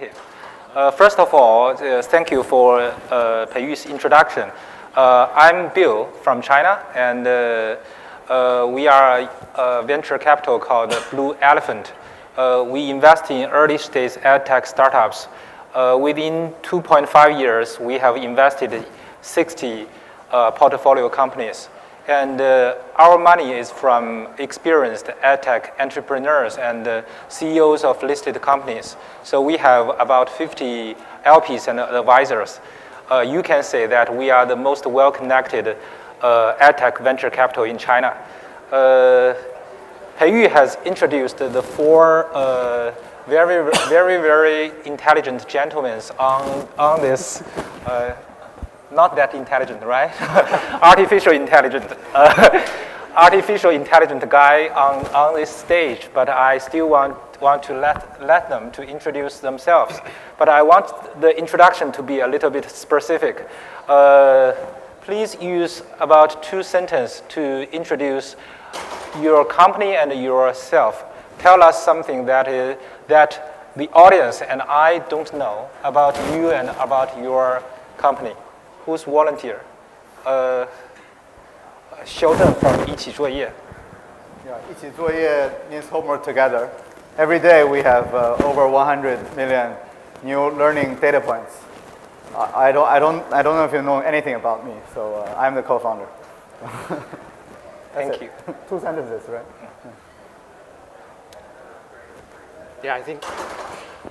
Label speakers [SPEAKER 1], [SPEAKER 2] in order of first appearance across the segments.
[SPEAKER 1] native. First of all, thank you for Peiyu's introduction. I'm Bill from China, and we are a venture capital called Blue Elephant. We invest in early stage edtech startups. Within 2.5 years, we have invested 60 portfolio companies. And our money is from experienced edtech entrepreneurs and CEOs of listed companies. So we have about 50 LPs and advisors. You can say that we are the most well-connected edtech venture capital in China. Peiyu has introduced the four very intelligent gentlemen on this. Not that intelligent, right? Artificial intelligent guy on this stage, but I still want to let them to introduce themselves. But I want the introduction to be a little bit specific. Please use about 2 sentences to introduce your company and yourself. Tell us something that the audience and I don't know about you and about your company. Who's volunteer? Sheldon from 一起作业.
[SPEAKER 2] Yeah, 一起作业 means homework together. Every day we have over 100 million new learning data points. I don't know if you know anything about me, so I'm the co-founder.
[SPEAKER 1] Thank you.
[SPEAKER 2] 2 sentences, right?
[SPEAKER 3] Yeah, I think.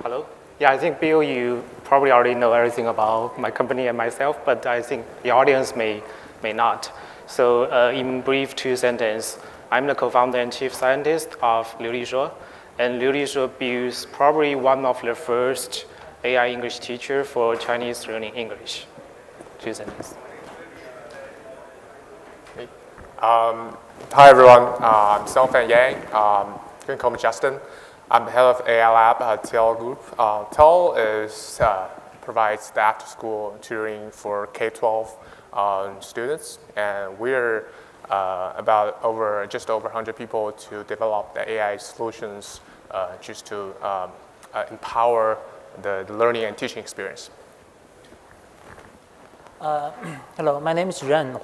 [SPEAKER 3] Hello. Yeah, I think, Bill, you probably already know everything about my company and myself, but I think the audience may not. So in brief 2 sentences, I'm the co-founder and chief scientist of Liulishuo, and Liulishuo builds probably one of the first AI English teacher for Chinese learning English. 2 sentences.
[SPEAKER 4] Hey. Hi, everyone. I'm Songfan Yang. You can call me Justin. I'm the head of AI Lab at TEL Group. TEL provides the after-school tutoring for K-12 students, and we're just over 100 people to develop the AI solutions just to empower the learning and teaching experience.
[SPEAKER 5] Hello, my name is HUANG.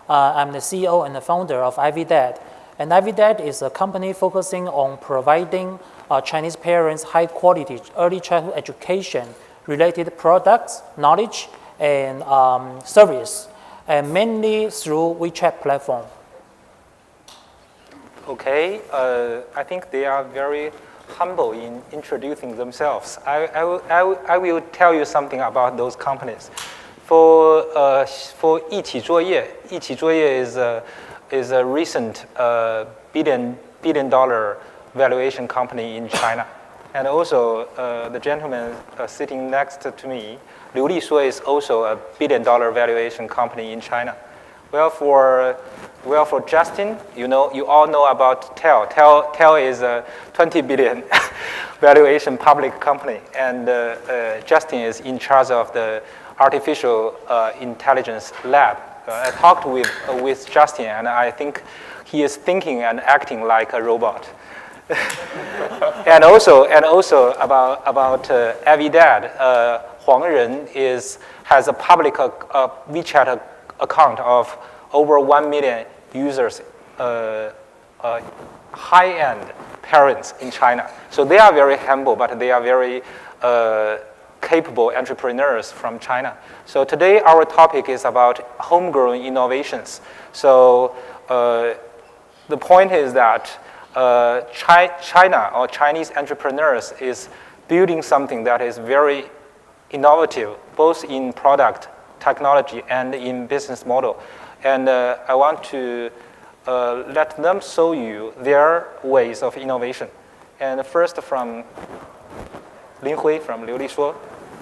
[SPEAKER 5] I'm the CEO and the founder of IVDad. And IVDad is a company focusing on providing Chinese parents high-quality early childhood education related products, knowledge, and service, and mainly through WeChat platform.
[SPEAKER 1] Okay, I think they are very humble in introducing themselves. I will tell you something about those companies. For 一起作业is a recent billion dollar valuation company in China. And also the gentleman sitting next to me, Liulishuo, is also a $1 billion valuation company in China. Well, for Justin, you all know about TEL. TEL is a 20 billion valuation public company, and Justin is in charge of the artificial intelligence lab. I talked with Justin, and I think he is thinking and acting like a robot. and also about AviDad, Huang has a public WeChat account of over 1 million users, high-end parents in China. So they are very humble, but they are very capable entrepreneurs from China. So today our topic is about homegrown innovations. So the point is that China or Chinese entrepreneurs is building something that is very innovative, both in product, technology, and in business model. And I want to let them show you their ways of innovation. And first from Ling from Liulishuo.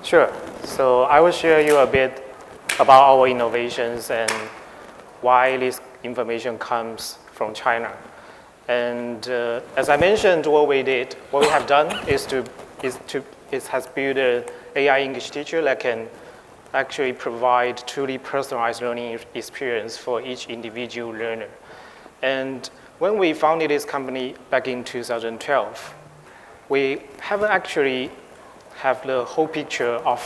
[SPEAKER 3] Sure. So I will share you a bit about our innovations and why this information comes from China. And as I mentioned, what we have done is has built an AI English teacher that can actually provide truly personalized learning experience for each individual learner. And when we founded this company back in 2012, we haven't actually have the whole picture of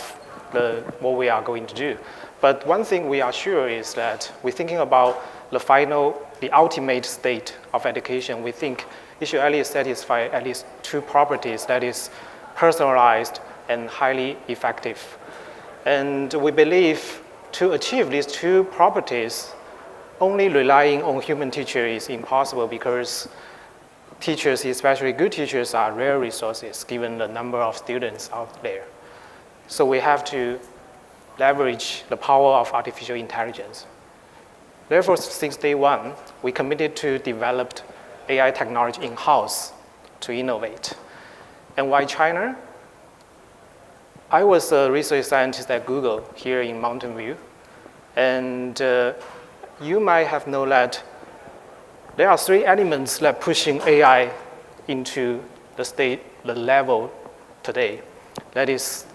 [SPEAKER 3] what we are going to do. But one thing we are sure is that we're thinking about the ultimate state of education. We think it should at least satisfy at least two properties, that is personalized and highly effective. And we believe to achieve these two properties, only relying on human teacher is impossible because teachers, especially good teachers, are rare resources given the number of students out there. So we have to leverage the power of artificial intelligence. Therefore, since day one, we committed to develop AI technology in-house to innovate. And why China? I was a research scientist at Google here in Mountain View. And you might have known that there are three elements that pushing AI into the level today. That is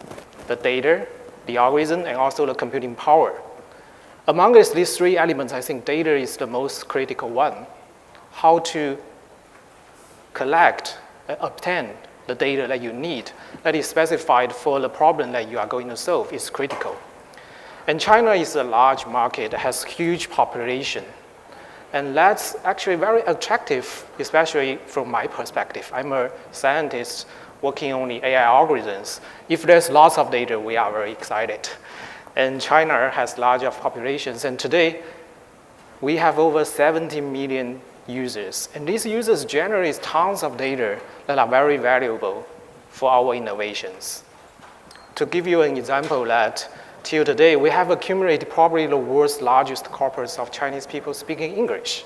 [SPEAKER 3] the data, the algorithm, and also the computing power. Among these three elements, I think data is the most critical one. How to collect and obtain the data that you need that is specified for the problem that you are going to solve is critical. And China is a large market that has huge population. And that's actually very attractive, especially from my perspective. I'm a scientist working on the AI algorithms. If there's lots of data, we are very excited. And China has larger populations. And today, we have over 70 million users. And these users generate tons of data that are very valuable for our innovations. To give you an example that till today, we have accumulated probably the world's largest corpus of Chinese people speaking English.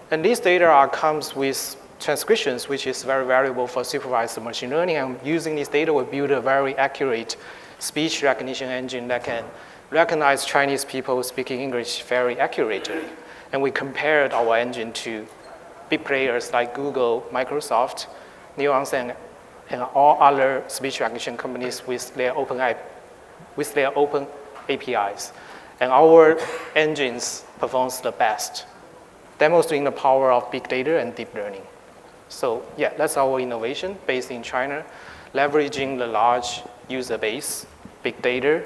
[SPEAKER 3] And these data comes with transcriptions, which is very valuable for supervised machine learning. And using this data, we build a very accurate speech recognition engine that can recognize Chinese people speaking English very accurately. And we compared our engine to big players like Google, Microsoft, Nuance, and all other speech recognition companies with their open APIs. And our engines performs the best, demonstrating the power of big data and deep learning. So yeah, that's our innovation based in China, leveraging the large user base, big data,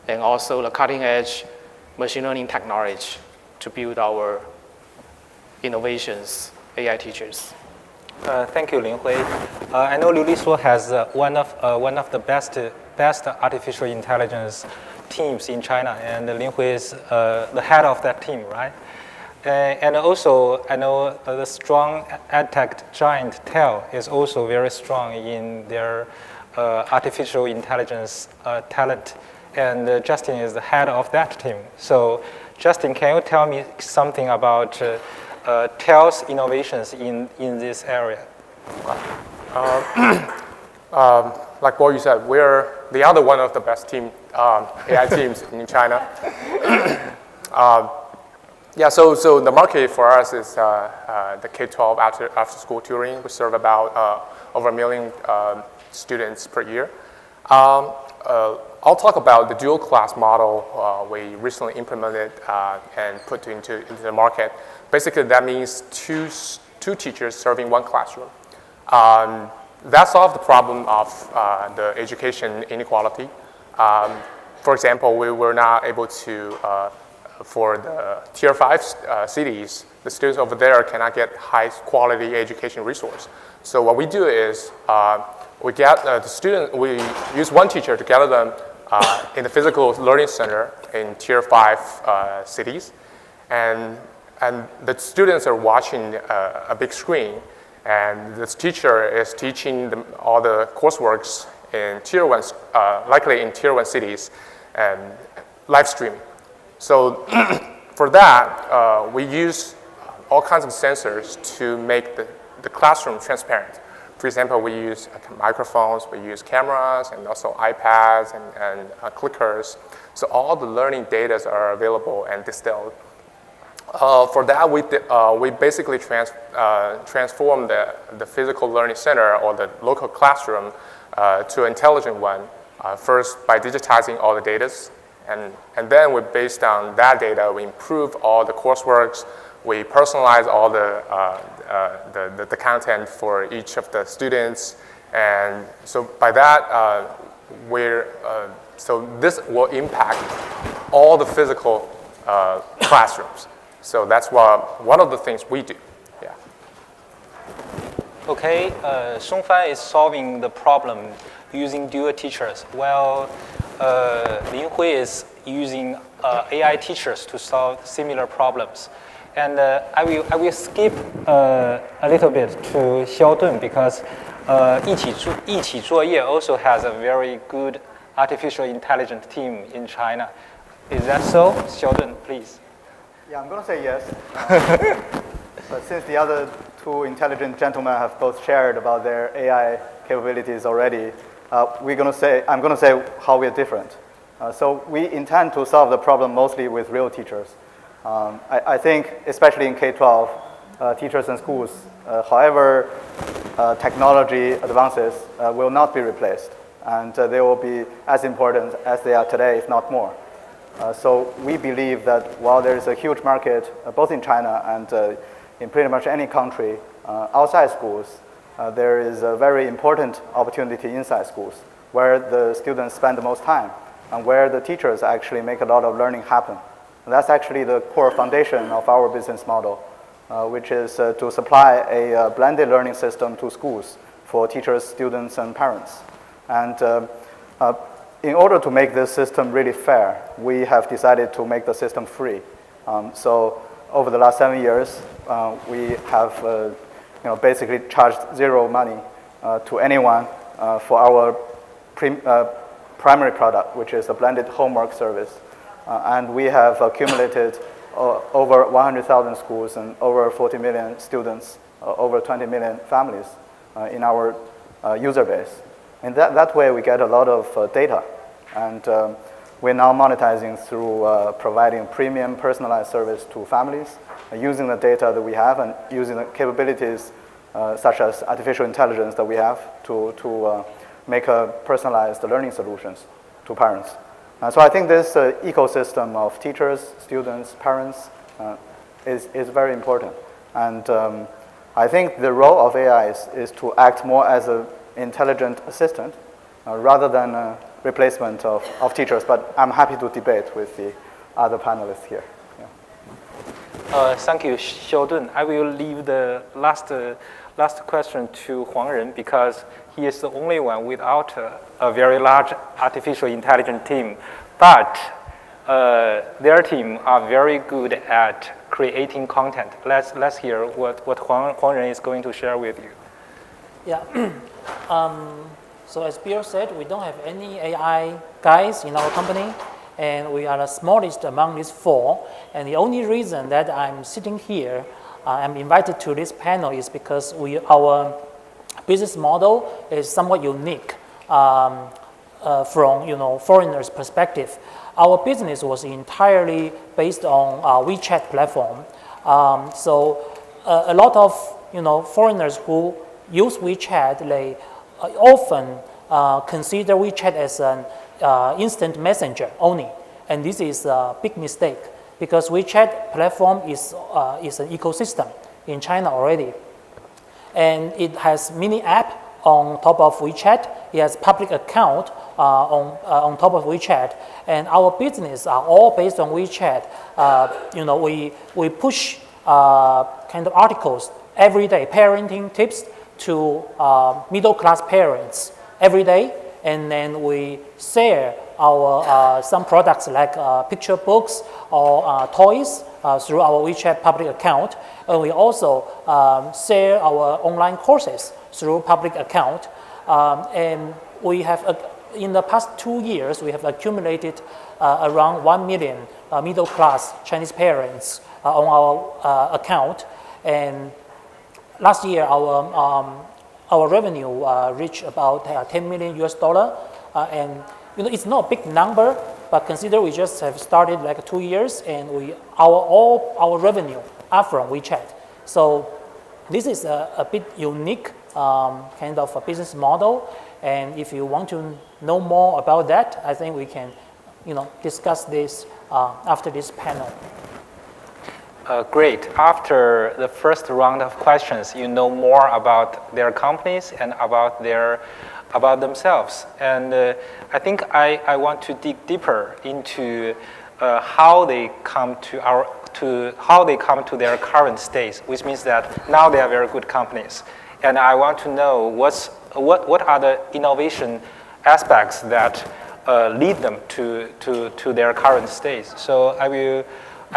[SPEAKER 3] and also the cutting edge machine learning technology to build our innovations, AI teachers.
[SPEAKER 1] Thank you, Lin Hui. I know Liulishuo has one of the best artificial intelligence teams in China, and Lin Hui is the head of that team, right? And also, I know the strong edtech giant TEL is also very strong in their artificial intelligence talent, and Justin is the head of that team. So, Justin, can you tell me something about TEL's innovations in this area?
[SPEAKER 4] Like Boyu said, we're the other one of the best AI teams in China. Yeah, so the market for us is the K-12 after school tutoring. We serve about over 1 million students per year. I'll talk about the dual class model we recently implemented and put into the market. Basically, that means two teachers serving one classroom. That solved the problem of the education inequality. For example, we were not able to, for the tier 5 cities, the students over there cannot get high quality education resource. So what we do is we get we use one teacher to gather them in the physical learning center in tier 5 cities. And the students are watching a big screen, and this teacher is teaching them all the courseworks in tier 1, likely in tier 1 cities, and live streaming. So for that, we use all kinds of sensors to make the classroom transparent. For example, we use microphones, we use cameras, and also iPads and clickers. So all the learning data are available and distilled. For that, we basically transform the physical learning center or the local classroom to an intelligent one, first by digitizing all the data. And then based on that data, we improve all the courseworks, we personalize all the content for each of the students. And so by that, so this will impact all the physical classrooms. So that's one of the things we do. Yeah.
[SPEAKER 1] Okay, Songfan is solving the problem using dual teachers, while Linghui is using AI teachers to solve similar problems. And I will skip a little bit to Xiaodun because 一起作业 also has a very good artificial intelligence team in China. Is that so? Xiaodun, please.
[SPEAKER 2] Yeah, I'm going to say yes. But since the other two intelligent gentlemen have both shared about their AI capabilities already, I'm going to say how we're different. So we intend to solve the problem mostly with real teachers. I think, especially in K-12, teachers and schools, however technology advances, will not be replaced. And they will be as important as they are today, if not more. So we believe that while there is a huge market, both in China and in pretty much any country outside schools, there is a very important opportunity inside schools where the students spend the most time and where the teachers actually make a lot of learning happen. And that's actually the core foundation of our business model, which is to supply a blended learning system to schools for teachers, students, and parents. And in order to make this system really fair, we have decided to make the system free. So over the last 7 years, we have basically charged zero money to anyone for our primary product, which is a blended homework service. And we have accumulated over 100,000 schools and over 40 million students, over 20 million families in our user base. And that way we get a lot of data. And we're now monetizing through providing premium personalized service to families, using the data that we have and using the capabilities such as artificial intelligence that we have to make personalized learning solutions to parents. So I think this ecosystem of teachers, students, parents is very important. And I think the role of AI is to act more as an intelligent assistant rather than a replacement of teachers. But I'm happy to debate with the other panelists here. Yeah.
[SPEAKER 1] Thank you, Xiaodun. I will leave the last question to Huang Ren because he is the only one without a very large artificial intelligence team. But their team are very good at creating content. Let's hear what Huang Ren is going to share with you.
[SPEAKER 5] Yeah. So as Bill said, we don't have any AI guys in our company, and we are the smallest among these four. And the only reason that I'm sitting here, I'm invited to this panel is because our business model is somewhat unique from foreigners' perspective. Our business was entirely based on WeChat platform. So a lot of foreigners who use WeChat, they often consider WeChat as an instant messenger only, and this is a big mistake because WeChat platform is an ecosystem in China already, and it has mini app on top of WeChat. It has public account on top of WeChat, and our business are all based on WeChat. We push kind of articles every day, parenting tips to middle class parents every day, and then we share our some products like picture books or toys through our WeChat public account, and we also share our online courses through public account, and we have in the past 2 years we have accumulated around 1 million middle class Chinese parents on our account, and last year our revenue reached about $10 million US, and it's not a big number, but consider we just have started like 2 years, and all our revenue are from WeChat. So this is a bit unique kind of a business model, and if you want to know more about that, I think we can discuss this after this panel.
[SPEAKER 1] Great. After the first round of questions, you know more about their companies and about their about themselves. And I think I want to dig deeper into how they come to their current state, which means that now they are very good companies. And I want to know what are the innovation aspects that lead them to their current state. So I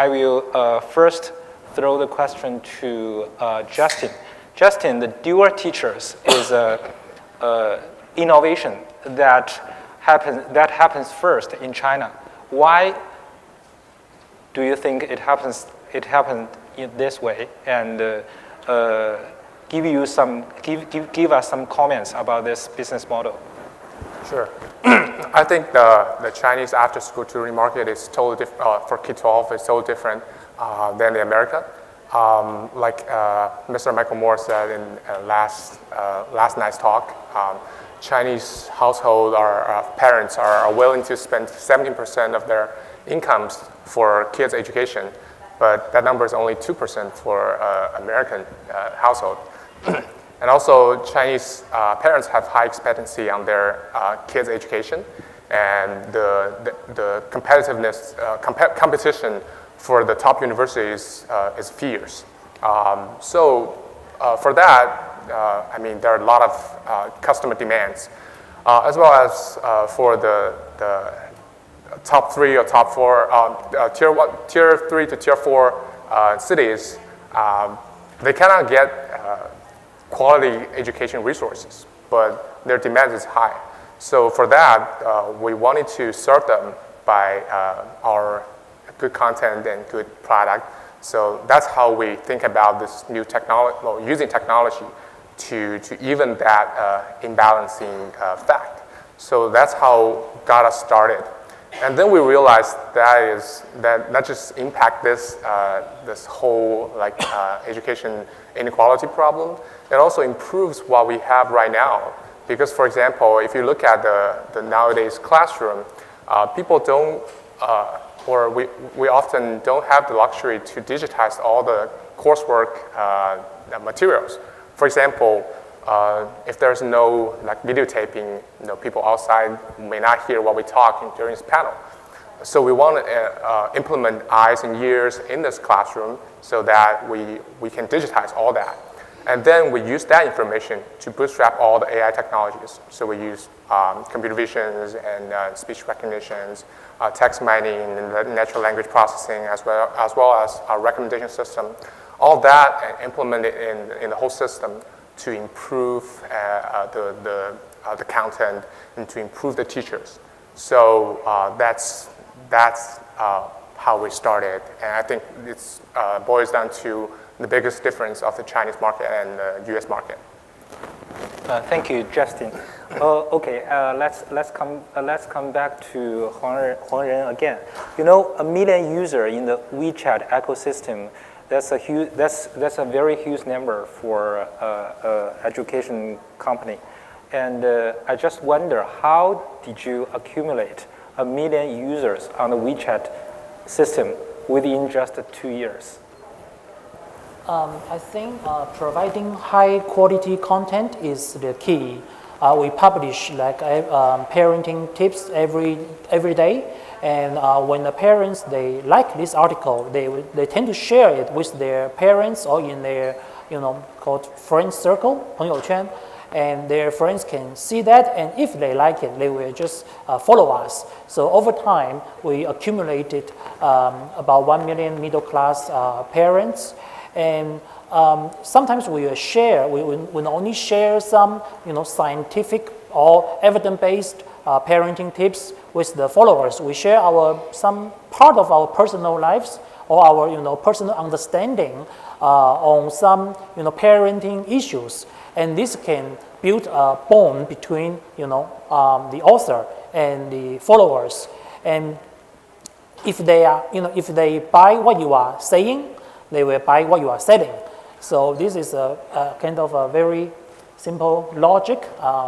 [SPEAKER 1] will first throw the question to Justin. Justin, the dual teachers is a innovation that happens first in China. Why do you think it happened in this way? And give us some comments about this business model.
[SPEAKER 4] Sure. I think the Chinese after-school tutoring market is totally different for K-12. It's totally different than the America. Like Mr. Michael Moore said in last night's talk, Chinese household parents are willing to spend 17% of their incomes for kids' education, but that number is only 2% for American household. And also, Chinese parents have high expectancy on their kids' education, and the competitiveness, competition for the top universities is fierce. So for that, I mean, there are a lot of customer demands, as well as for the top 3 or top 4, tier 3 to tier 4 cities. They cannot get quality education resources, but their demand is high. So for that, we wanted to serve them by our good content and good product. So that's how we think about this new technology, using technology to even that imbalancing fact. So that's how got us started. And then we realized that not just impact this whole education inequality problem, it also improves what we have right now. Because, for example, if you look at the nowadays classroom, people don't, or we often don't have the luxury to digitize all the coursework materials. For example, if there's no videotaping, people outside may not hear what we talk during this panel. So we want to implement eyes and ears in this classroom so that we can digitize all that. And then we use that information to bootstrap all the AI technologies. So we use computer visions and speech recognitions, text mining, and natural language processing, as well as our recommendation system. All that and implement it in the whole system to improve the content and to improve the teachers. So that's how we started. And I think it boils down to the biggest difference of the Chinese market and the US market.
[SPEAKER 1] Thank you, Justin. Okay, let's come back to Huang Ren again. You know, 1 million users in the WeChat ecosystem. That's a very huge number for education company. And I just wonder, how did you accumulate 1 million users on the WeChat system within just 2 years?
[SPEAKER 5] I think providing high quality content is the key. We publish parenting tips every day, and when the parents they like this article, they tend to share it with their parents or in their called friend circle, 朋友圈, and their friends can see that, and if they like it, they will just follow us. So over time, we accumulated about 1 million middle class parents. And sometimes we will share, we will only share some scientific or evidence-based parenting tips with the followers. We share some part of our personal lives or our personal understanding on some parenting issues. And this can build a bond between the author and the followers. And if they buy what you are saying, they will buy what you are selling. So this is a kind of a very simple logic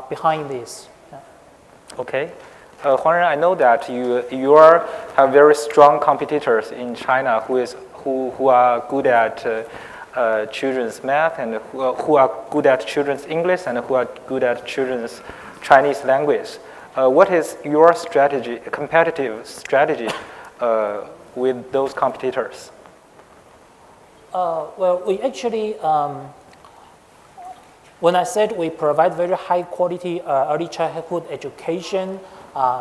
[SPEAKER 5] behind this. Yeah.
[SPEAKER 1] Okay. Huang Ren, I know that you have very strong competitors in China who are good at children's math and who are good at children's English and who are good at children's Chinese language. What is your strategy, competitive strategy with those competitors?
[SPEAKER 5] Well, we actually, when I said we provide very high quality early childhood education,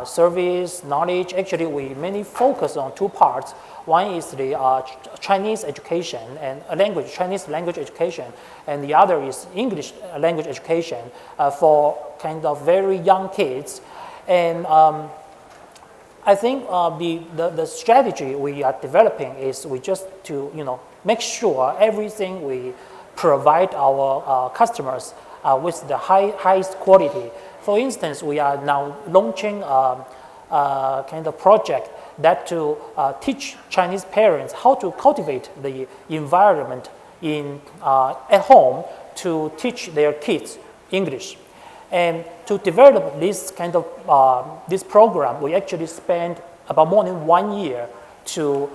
[SPEAKER 5] service, knowledge, actually we mainly focus on two parts. One is the Chinese education and Chinese language education, and the other is English language education for kind of very young kids. And I think the strategy we are developing is we just to make sure everything we provide our customers with the highest quality. For instance, we are now launching a kind of project that to teach Chinese parents how to cultivate the environment at home to teach their kids English. And to develop this kind of this program, we actually spent about more than 1 year to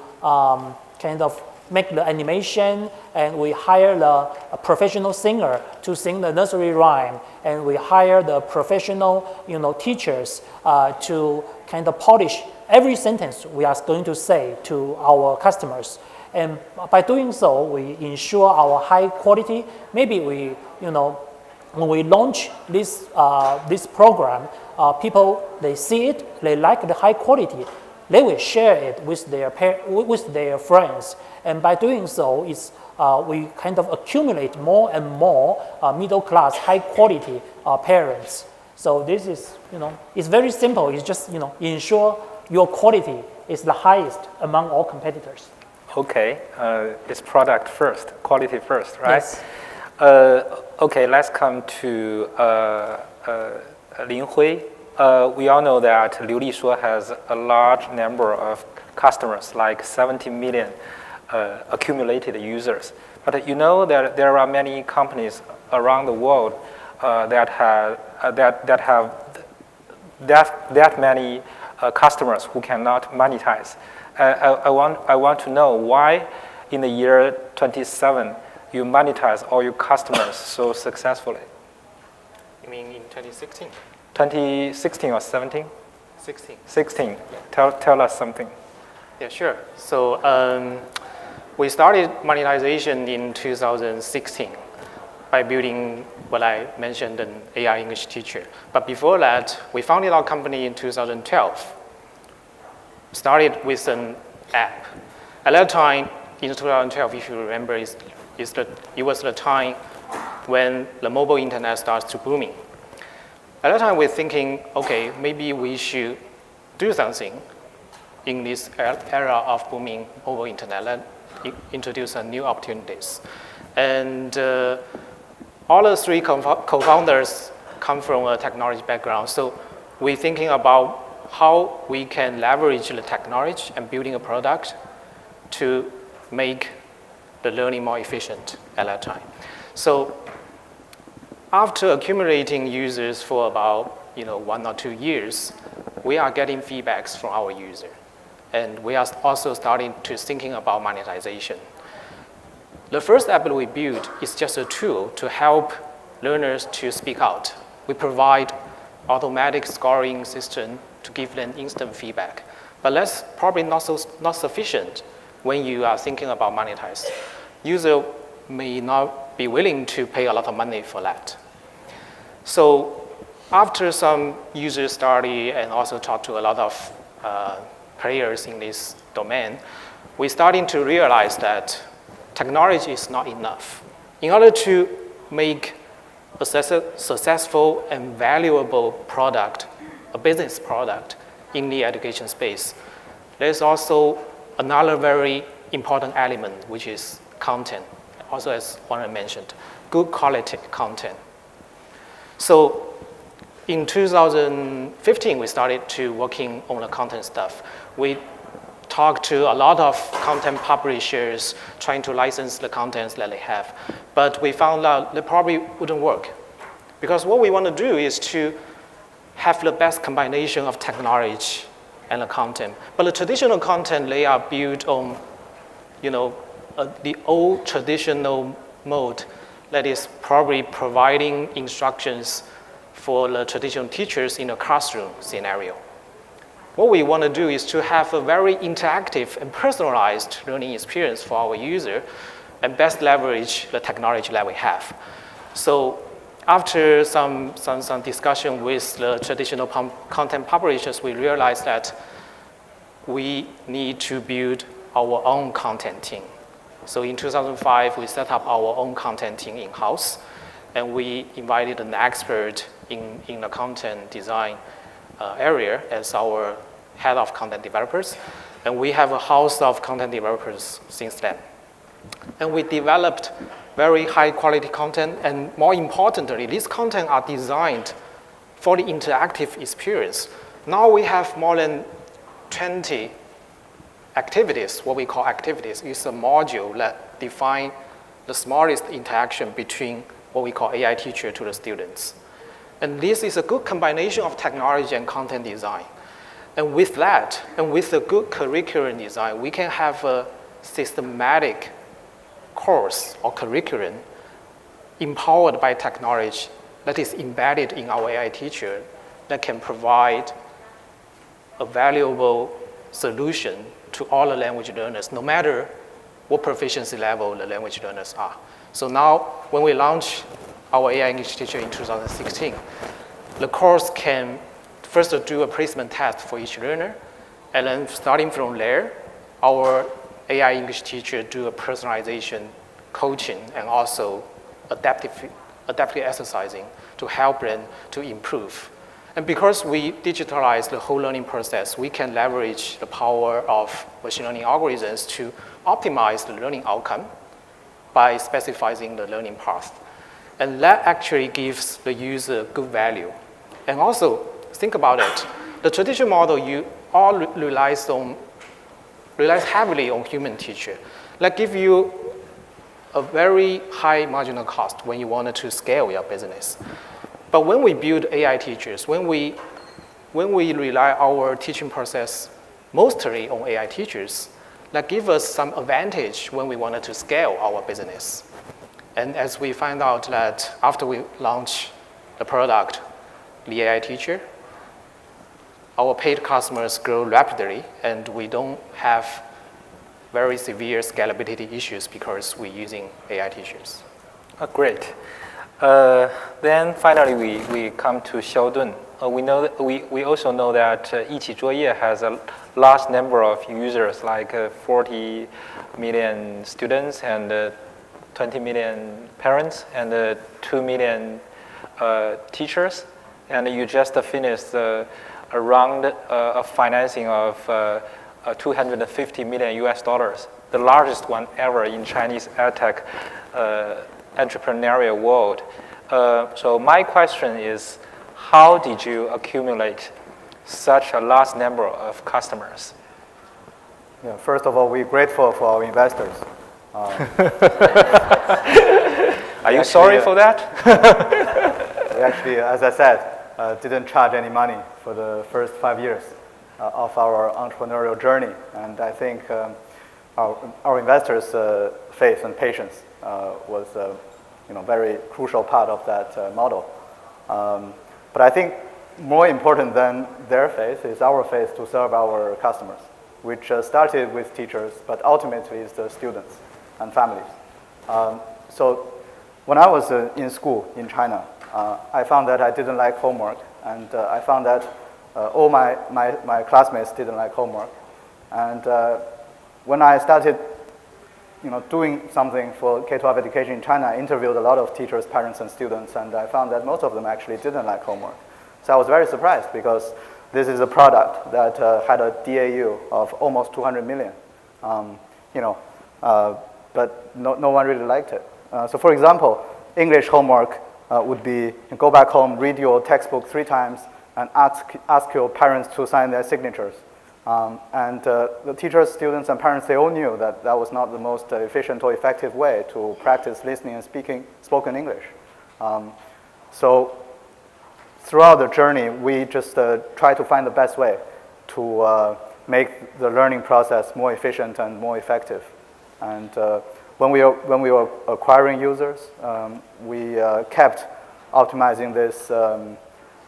[SPEAKER 5] kind of make the animation, and we hired a professional singer to sing the nursery rhyme, and we hired the professional teachers to kind of polish every sentence we are going to say to our customers. And by doing so, we ensure our high quality. Maybe we when we launch this program, people, they see it, they like the high quality, they will share it with their friends. And by doing so, we kind of accumulate more and more middle class, high quality parents. So this is, it's very simple. It's just, ensure your quality is the highest among all competitors.
[SPEAKER 1] Okay, it's product first, quality first, right?
[SPEAKER 5] Yes.
[SPEAKER 1] Okay, let's come to Lin Hui. We all know that Liulishuo has a large number of customers, like 70 million accumulated users. But you know that there are many companies around the world that have that many customers who cannot monetize. I want to know why in the year 27 you monetize all your customers so successfully.
[SPEAKER 3] You mean in 2016?
[SPEAKER 1] 2016 or 17?
[SPEAKER 3] 16.
[SPEAKER 1] 16. Yeah. Tell us something.
[SPEAKER 3] Yeah, sure. So we started monetization in 2016 by building what I mentioned, an AI English teacher. But before that, we founded our company in 2012. Started with an app. At that time, in 2012, if you remember, it was the time when the mobile internet starts to booming. At that time, we're thinking, okay, maybe we should do something in this era of booming mobile internet. Let's introduce new opportunities. And all the three co-founders come from a technology background. So we're thinking about how we can leverage the technology and building a product to make the learning more efficient at that time. So after accumulating users for about 1 or 2 years, we are getting feedbacks from our user. And we are also starting to thinking about monetization. The first app that we built is just a tool to help learners to speak out. We provide automatic scoring system to give them instant feedback. But that's probably not sufficient when you are thinking about monetize. User may not be willing to pay a lot of money for that. So after some user study and also talk to a lot of players in this domain, we're starting to realize that technology is not enough. In order to make a successful and valuable product, a business product in the education space, there's also another very important element, which is content. Also, as Juan mentioned, good quality content. So in 2015, we started to working on the content stuff. We talked to a lot of content publishers trying to license the contents that they have. But we found out that probably wouldn't work. Because what we want to do is to have the best combination of technology and the content. But the traditional content, they are built on the old traditional mode that is probably providing instructions for the traditional teachers in a classroom scenario. What we want to do is to have a very interactive and personalized learning experience for our user and best leverage the technology that we have. So after some discussion with the traditional content publishers, we realized that we need to build our own content team. So in 2005, we set up our own content team in-house, and we invited an expert in the content design area as our head of content developers. And we have a house of content developers since then. And we developed very high quality content, and more importantly, these content are designed for the interactive experience. Now we have more than 20 activities. What we call activities is a module that defines the smallest interaction between what we call AI teacher to the students. And this is a good combination of technology and content design. And with that, and with a good curriculum design, we can have a systematic course or curriculum empowered by technology that is embedded in our AI teacher that can provide a valuable solution to all the language learners, no matter what proficiency level the language learners are. So now, when we launch our AI English teacher in 2016, the course can first do a placement test for each learner, and then starting from there, our AI English teacher do a personalization coaching and also adaptive exercising to help them to improve. And because we digitalize the whole learning process, we can leverage the power of machine learning algorithms to optimize the learning outcome by specifying the learning path. And that actually gives the user good value. And also, think about it. The traditional model, you all relies heavily on human teacher. That gives you a very high marginal cost when you wanted to scale your business. But when we build AI teachers, when we rely our teaching process mostly on AI teachers, that gives us some advantage when we wanted to scale our business. And as we find out that after we launch the product, the AI teacher, our paid customers grow rapidly, and we don't have very severe scalability issues because we're using AI teachers.
[SPEAKER 1] Great. Then finally, we come to Xiaodun. We also know that Jiajia has a large number of users, like 40 million students and 20 million parents and 2 million teachers. And you just finished a round of financing of 250 million US dollars, the largest one ever in Chinese edtech entrepreneurial world. So my question is, how did you accumulate such a large number of customers?
[SPEAKER 2] Yeah, first of all, we're grateful for our investors.
[SPEAKER 1] Are you sorry for that?
[SPEAKER 2] We actually, as I said, didn't charge any money for the first 5 years of our entrepreneurial journey. And I think our investors' faith and patience was very crucial part of that model. But I think more important than their faith is our faith to serve our customers, which started with teachers, but ultimately is the students and families. So when I was in school in China, I found that I didn't like homework, and I found that all my classmates didn't like homework. And when I started doing something for K-12 education in China, I interviewed a lot of teachers, parents, and students, and I found that most of them actually didn't like homework. So I was very surprised, because this is a product that had a DAU of almost 200 million, but no one really liked it. So for example, English homework would be go back home, read your textbook 3 times, and ask your parents to sign their signatures. And the teachers, students, and parents, they all knew that that was not the most efficient or effective way to practice listening and spoken English. So throughout the journey, we just try to find the best way to make the learning process more efficient and more effective. And when we were acquiring users, we kept optimizing this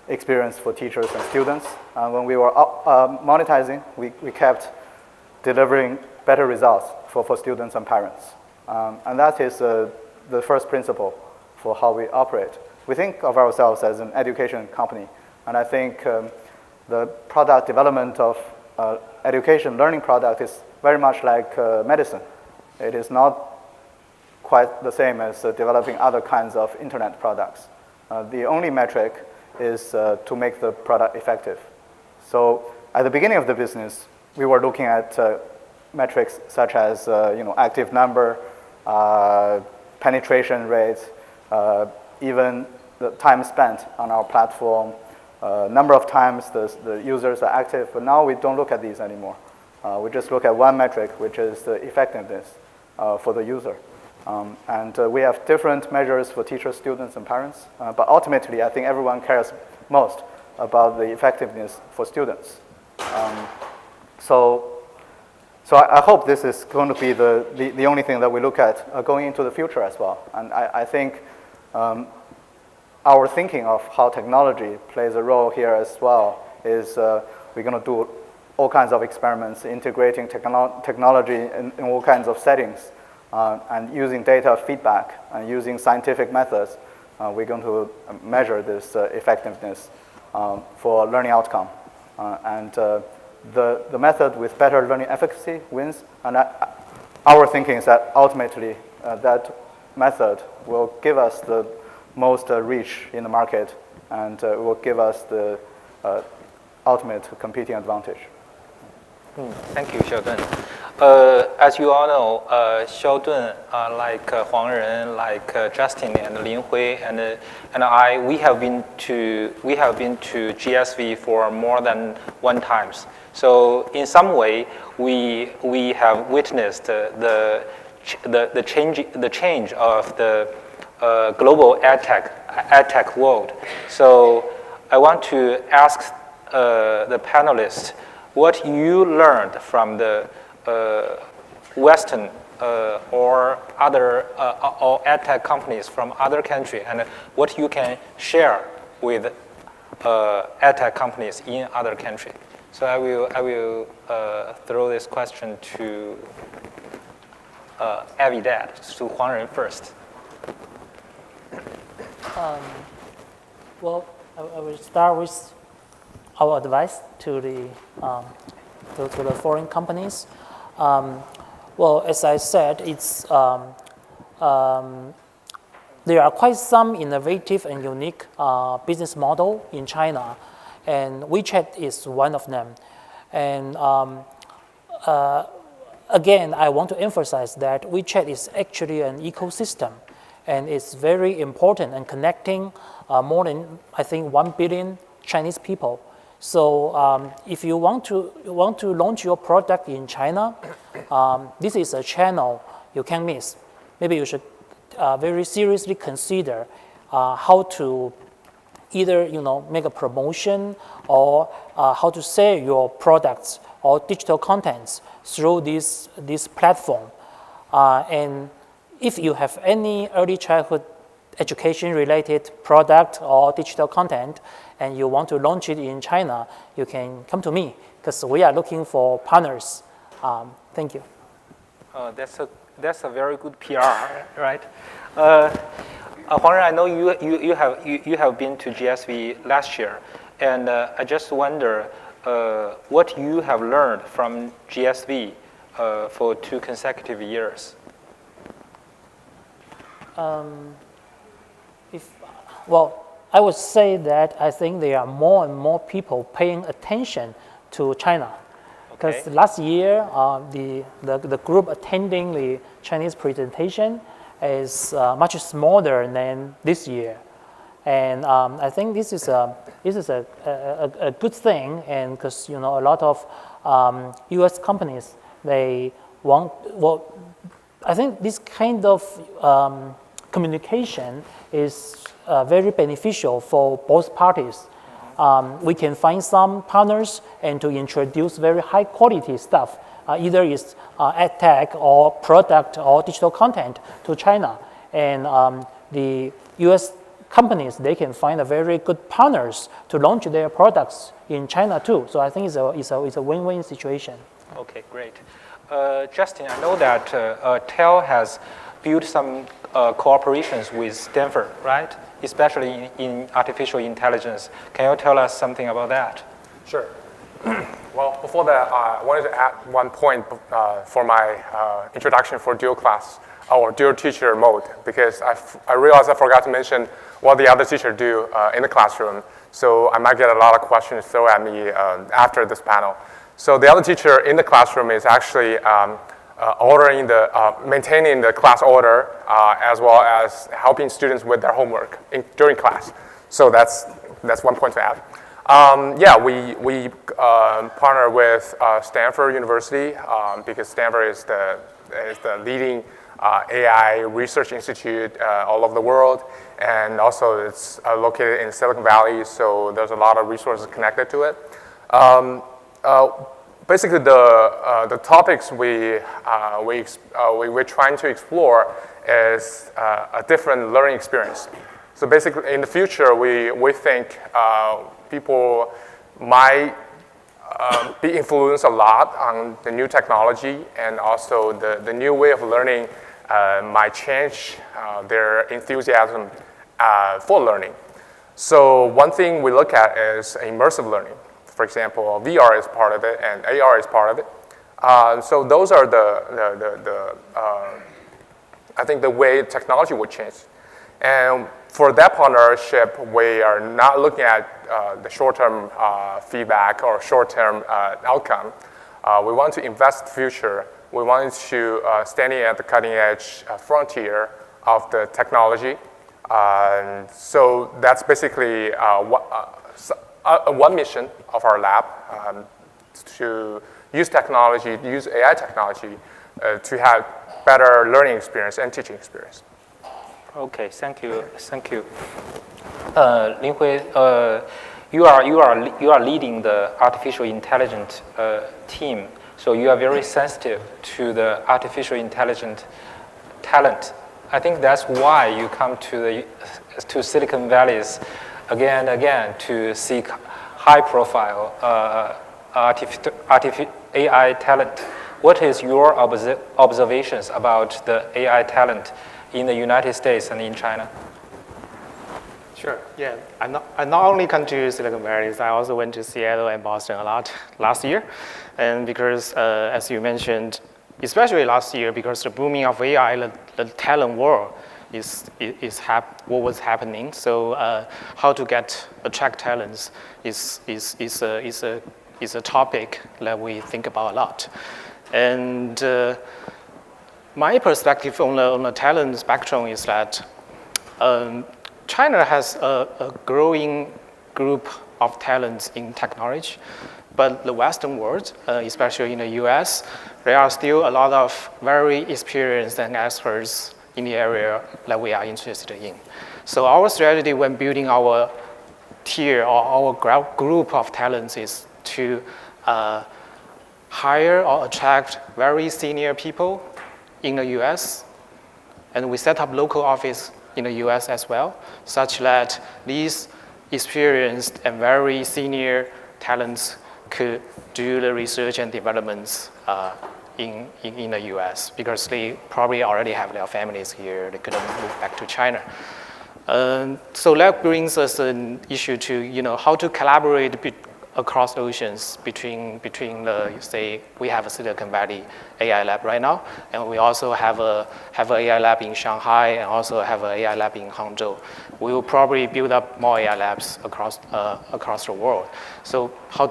[SPEAKER 2] experience for teachers and students. When we were monetizing, we kept delivering better results for students and parents. And that is the first principle for how we operate. We think of ourselves as an education company, and I think the product development of education learning product is very much like medicine. It is not quite the same as developing other kinds of internet products. The only metric is to make the product effective. So at the beginning of the business, we were looking at metrics such as active number, penetration rate, even the time spent on our platform, number of times the users are active. But now we don't look at these anymore. We just look at one metric, which is the effectiveness for the user. And we have different measures for teachers, students, and parents. But ultimately, I think everyone cares most about the effectiveness for students. So I hope this is going to be the only thing that we look at going into the future as well. And I think our thinking of how technology plays a role here as well is we're going to do all kinds of experiments, integrating technology in all kinds of settings, and using data feedback and using scientific methods. We're going to measure this effectiveness for learning outcome. And the method with better learning efficacy wins. And our thinking is that ultimately that method will give us the most reach in the market and will give us the ultimate competing advantage.
[SPEAKER 1] Thank you, Xiaodun. As you all know, Xiaodun, like Huang Ren, like Justin and Lin Hui, and I, we have been to GSV for more than one times. So in some way, we have witnessed the change of the global edtech world. So I want to ask the panelists what you learned from the Western or other or edtech companies from other countries, and what you can share with edtech companies in other countries. So I will throw this question to Avidad, to Huang Ren first.
[SPEAKER 5] Well, I will start with our advice to the foreign companies. Well, as I said, it's there are quite some innovative and unique business model in China, and WeChat is one of them. And again, I want to emphasize that WeChat is actually an ecosystem, and it's very important and connecting more than, I think, 1 billion Chinese people. So if you want to launch your product in China, this is a channel you can miss. Maybe you should very seriously consider how to either make a promotion or how to sell your products or digital contents through this platform. And if you have any early childhood education related product or digital content and you want to launch it in China, you can come to me because we are looking for partners. Thank you.
[SPEAKER 1] That's a very good PR, right? Huang Ren, I know you have been to GSV last year, and I just wonder what you have learned from GSV for 2 consecutive years.
[SPEAKER 5] Well, I would say that I think there are more and more people paying attention to China. Because last year, the group attending the Chinese presentation is much smaller than this year. And I think this is a good thing, and because a lot of U.S. companies, they want, well, I think this kind of communication is very beneficial for both parties. We can find some partners and to introduce very high quality stuff, either it's edtech or product or digital content to China. And the U.S. companies, they can find a very good partners to launch their products in China too. So I think it's a win-win situation.
[SPEAKER 1] Okay, great. Justin, I know that TEL has built some cooperations with Stanford, right? Especially in artificial intelligence. Can you tell us something about that?
[SPEAKER 4] Sure. Well, before that, I wanted to add one point for my introduction for dual class or dual teacher mode, because I realized I forgot to mention what the other teacher do in the classroom. So I might get a lot of questions thrown at me after this panel. So the other teacher in the classroom is actually maintaining the class order, as well as helping students with their homework during class. So that's one point to add. Yeah, we partner with Stanford University because Stanford is the leading AI research institute all over the world, and also it's located in Silicon Valley, so there's a lot of resources connected to it. Basically, the topics we're trying to explore is a different learning experience. So basically, in the future, we think people might be influenced a lot on the new technology, and also the new way of learning might change their enthusiasm for learning. So one thing we look at is immersive learning. For example, VR is part of it, and AR is part of it. So those are I think the way technology would change. And for that partnership, we are not looking at the short-term feedback or short-term outcome. We want to invest in the future. We want to standing at the cutting-edge frontier of the technology. So that's basically one mission of our lab, to use technology, use AI technology to have better learning experience and teaching experience.
[SPEAKER 1] Okay, thank you. Linghui, you are leading the artificial intelligence team, so you are very sensitive to the artificial intelligence talent. I think that's why you come to Silicon Valley's again and again to seek high-profile AI talent. What is your observations about the AI talent in the United States and in China?
[SPEAKER 3] Sure. Yeah, I not only come to Silicon Valley, I also went to Seattle and Boston a lot last year, and because as you mentioned, especially last year, because the booming of AI, the talent war is what was happening. So how to attract talents is a topic that we think about a lot, and my perspective on the talent spectrum is that China has a growing group of talents in technology, but the Western world, especially in the US, there are still a lot of very experienced and experts in the area that we are interested in. So our strategy when building our tier or our group of talents is to hire or attract very senior people in the US, and we set up local office in the US as well, such that these experienced and very senior talents could do the research and developments in the US, because they probably already have their families here, they couldn't move back to China. So that brings us an issue to how to collaborate across oceans between the, say, we have a Silicon Valley AI lab right now, and we also have an AI lab in Shanghai, and also have an AI lab in Hangzhou. We will probably build up more AI labs across the world. So how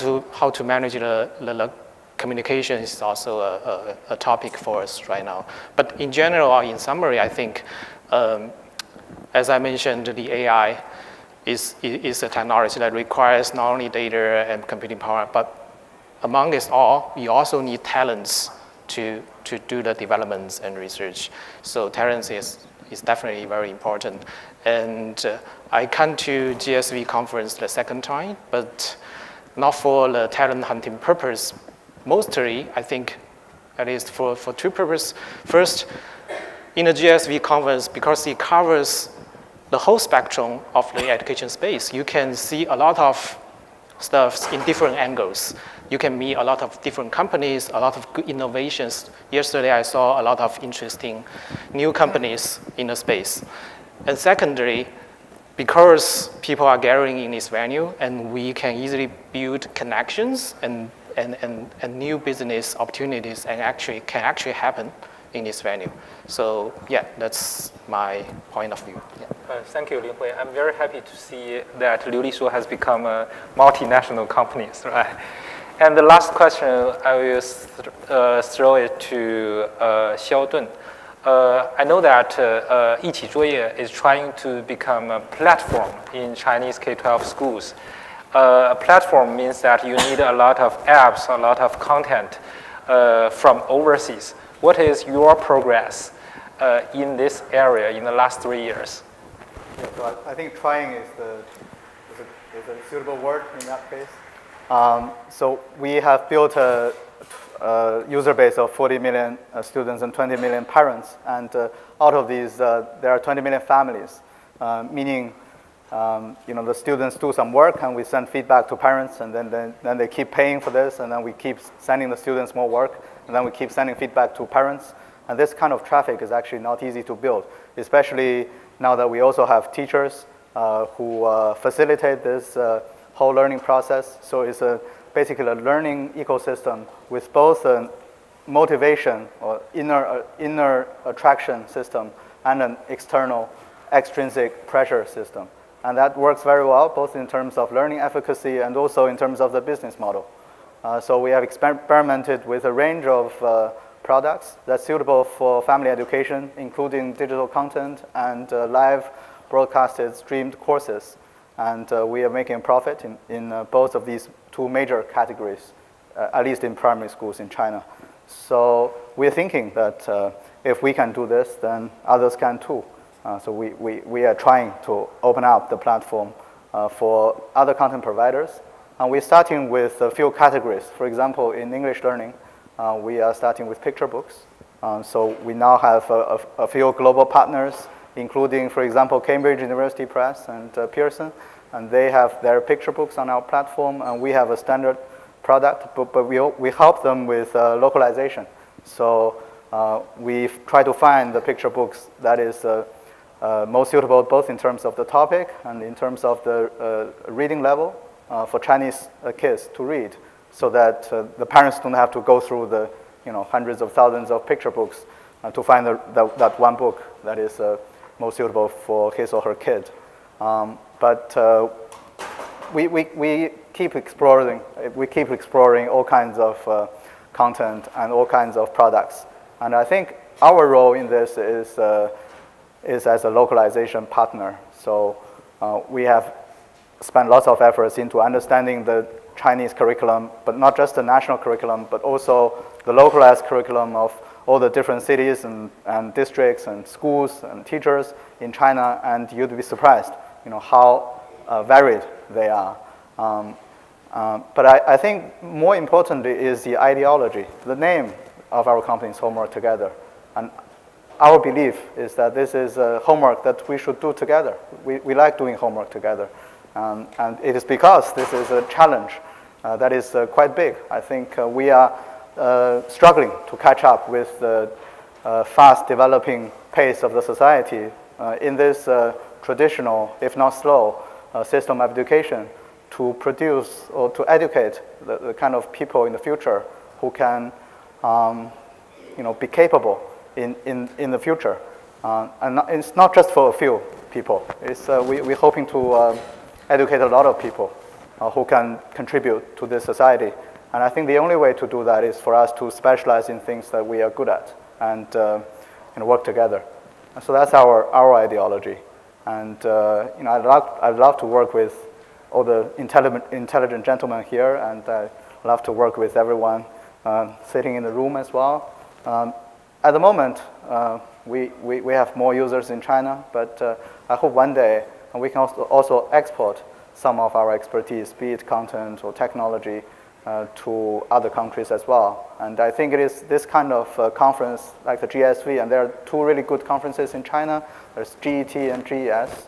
[SPEAKER 3] to manage the communication is also a topic for us right now. But in general, or in summary, I think, as I mentioned, the AI is a technology that requires not only data and computing power, but among it all, we also need talents to do the developments and research. So talents is definitely very important. And I come to GSV conference the second time, but not for the talent hunting purpose. Mostly, I think, at least for two purposes. First, in the GSV conference, because it covers the whole spectrum of the education space. You can see a lot of stuff in different angles. You can meet a lot of different companies, a lot of good innovations. Yesterday, I saw a lot of interesting new companies in the space. And secondly, because people are gathering in this venue, and we can easily build connections and new business opportunities and can actually happen in this venue. So yeah, that's my point of view. Yeah.
[SPEAKER 1] Thank you, Lin Hui. I'm very happy to see that Liulishuo has become a multinational company, right? And the last question, I will throw it to Xiao Dun. I know that 一起作业 is trying to become a platform in Chinese K-12 schools. A platform means that you need a lot of apps, a lot of content from overseas. What is your progress in this area in the last 3 years?
[SPEAKER 2] Yeah, so I think trying is a suitable word in that case. So we have built a user base of 40 million students and 20 million parents, and out of these, there are 20 million families, meaning the students do some work and we send feedback to parents, and then they keep paying for this, and then we keep sending the students more work, and then we keep sending feedback to parents. And this kind of traffic is actually not easy to build, especially now that we also have teachers who facilitate this whole learning process. So it's basically a learning ecosystem with both a motivation or inner attraction system and an external extrinsic pressure system. And that works very well, both in terms of learning efficacy and also in terms of the business model. So we have experimented with a range of products that's suitable for family education, including digital content and live broadcasted streamed courses. And we are making a profit in both of these two major categories, at least in primary schools in China. So we're thinking that if we can do this, then others can too. So we are trying to open up the platform for other content providers. And we're starting with a few categories. For example, in English learning, we are starting with picture books. So we now have a few global partners, including, for example, Cambridge University Press and Pearson, and they have their picture books on our platform, and we have a standard product, but we help them with localization. So we've tried to find the picture books that is most suitable both in terms of the topic and in terms of the reading level for Chinese kids to read, so that the parents don't have to go through the hundreds of thousands of picture books to find that one book that is most suitable for his or her kid. But we keep exploring. We keep exploring all kinds of content and all kinds of products. And I think our role in this is as a localization partner. So we have spent lots of efforts into understanding the Chinese curriculum, but not just the national curriculum, but also the localized curriculum of all the different cities and districts and schools and teachers in China, and you'd be surprised, how varied they are. But I think more importantly is the ideology. The name of our company is Homework Together, and our belief is that this is homework that we should do together. We like doing homework together, and it is because this is a challenge that is quite big. I think we are struggling to catch up with the fast developing pace of the society in this traditional, if not slow, system of education to produce or to educate the kind of people in the future who can be capable in the future. And it's not just for a few people. We're hoping to educate a lot of people who can contribute to this society. And I think the only way to do that is for us to specialize in things that we are good at and work together. And so that's our ideology. And I'd love to work with all the intelligent gentlemen here, and I'd love to work with everyone sitting in the room as well. At the moment, we have more users in China, but I hope one day we can also export some of our expertise, be it content or technology, to other countries as well. And I think it is this kind of conference, like the GSV, and there are two really good conferences in China. There's GET and GES.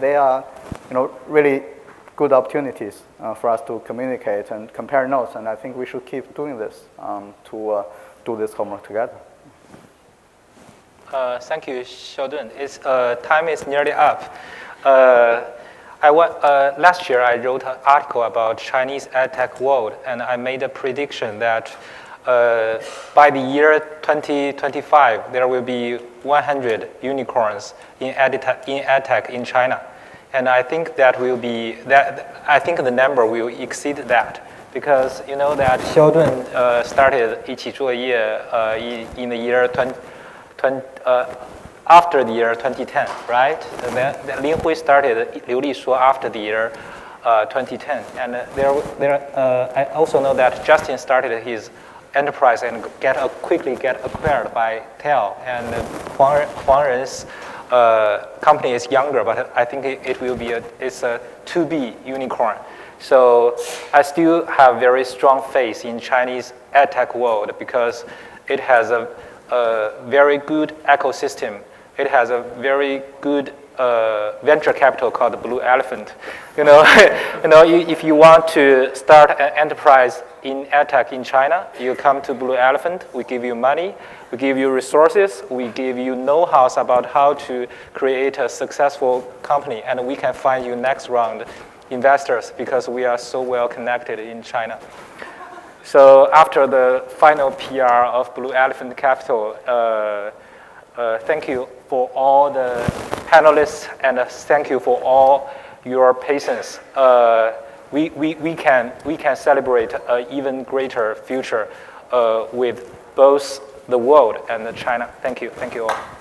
[SPEAKER 2] They are, really good opportunities for us to communicate and compare notes. And I think we should keep doing this to do this homework together.
[SPEAKER 1] Thank you, Sheldon. Time is nearly up. Last year, I wrote an article about Chinese edtech world, and I made a prediction that by the year 2025, there will be 100 unicorns in edtech in China. And I think I think the number will exceed that, because you know that Sheldon started 一起作业 in the year after the year 2010, right? And then Ling Hui started Liulishuo after the year 2010. And I also know that Justin started his enterprise and quickly get acquired by TEL. And Huang Ren's company is younger, but I think it's a 2B unicorn. So I still have very strong faith in Chinese edtech world because it has a very good ecosystem. It has a very good venture capital called the Blue Elephant. If you want to start an enterprise in edtech in China, you come to Blue Elephant. We give you money, we give you resources, we give you know-how about how to create a successful company, and we can find you next round investors because we are so well connected in China. So after the final PR of Blue Elephant Capital, thank you for all the panelists, and thank you for all your patience. We can celebrate an even greater future with both the world and China. Thank you all.